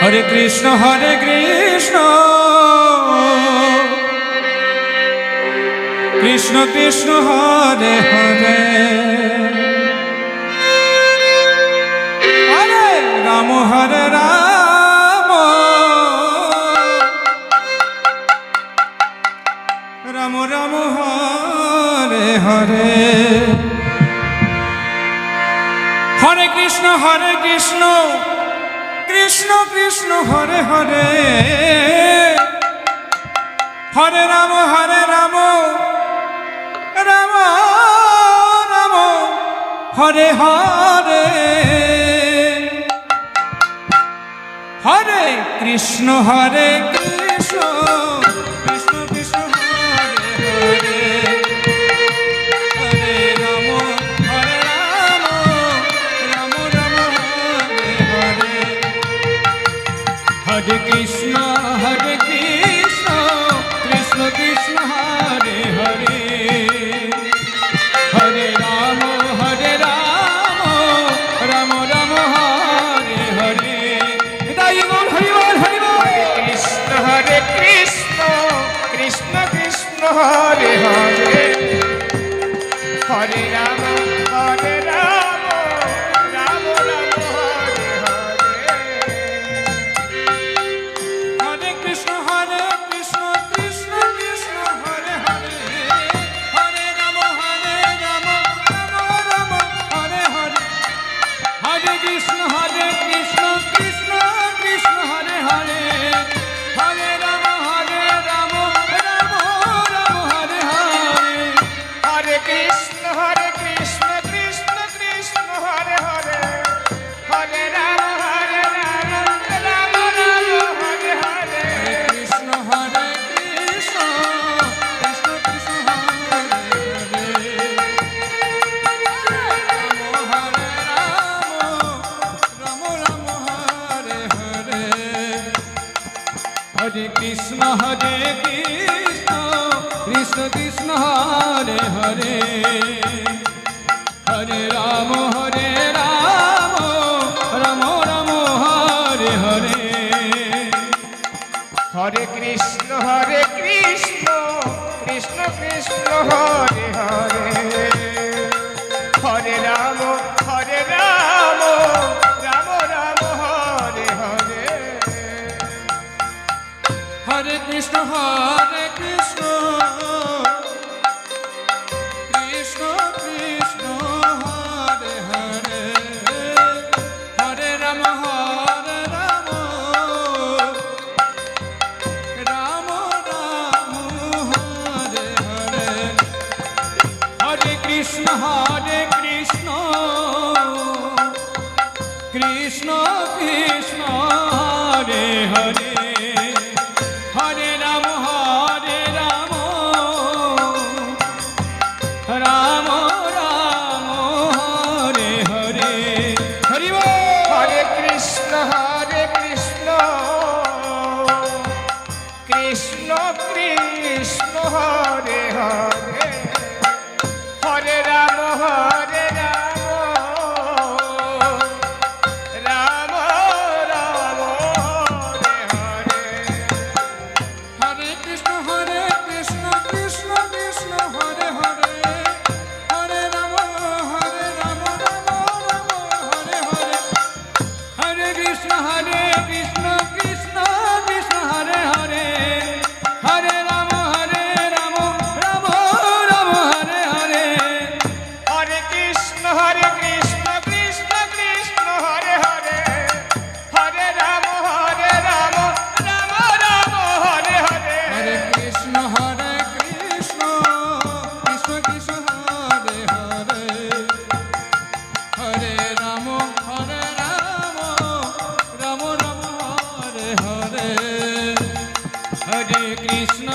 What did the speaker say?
হরে কৃষ্ণ কৃষ্ণ কৃষ্ণ হরে হরে হরে রাম রাম রাম হরে হরে হরে কৃষ্ণ কৃষ্ণ কৃষ্ণ হরে হরে হরে রাম রাম রাম হরে হরে হরে কৃষ্ণ কৃষ্ণ কৃষ্ণ কৃষ্ণ হরে হরে হরে রাম রাম রাম হরে হরে হরে কৃষ্ণ কৃষ্ণ কৃষ্ণ হরে হরে হরে রাম রাম রাম হরে হরে তাই বল হরি বল কৃষ্ণ কৃষ্ণ কৃষ্ণ হরে হরে হরে রাম রাম রাম হরে হরে হরে কৃষ্ণ কৃষ্ণ কৃষ্ণ হরে হরে হরে রাম রাম রাম হরে হরে হরে কৃষ্ণ কৃষ্ণ কৃষ্ণ হরে হরে হরে রাম রাম রাম হরে হরে হরে কৃষ্ণ কৃষ্ণ কৃষ্ণ হরে হরে হরে রাম রাম রাম হরে হরে কৃষ্ণ কৃষ্ণ কৃষ্ণ কৃষ্ণ হরে হরে রাম রাম হরে হরে হরে কৃষ্ণ কৃষ্ণ কৃষ্ণ হরে হরে হরে রাম রাম রাম হরে হরে হরে কৃষ্ণ কৃষ্ণ কৃষ্ণ হরে হরে হরে রাম রাম রাম হরে হরে হরে কৃষ্ণ কৃষ্ণ কৃষ্ণ হরে হরে হরে রাম রাম রাম হরে হরে হরে কৃষ্ণ কৃষ্ণ কৃষ্ণ হরে হরে হরে রাম রাম রাম হরে হরে হরি বল হরে কৃষ্ণ কৃষ্ণ কৃষ্ণ হরে হরে হরে রাম রাম রাম হরে হরে হরে কৃষ্ণ কৃষ্ণ কৃষ্ণ হরে হরে হরে রাম রাম রাম হরে হরে হরে কৃষ্ণ কৃষ্ণ কৃষ্ণ হরে হরে হরে রাম রাম রাম হরে হরে হরে কৃষ্ণ কৃষ্ণ কৃষ্ণ হরে হরে হরে রাম রাম রাম হরে হরে হরে কৃষ্ণ কৃষ্ণ কৃষ্ণ হরে হরে হরে রাম রাম রাম হরে হরে হরে কৃষ্ণ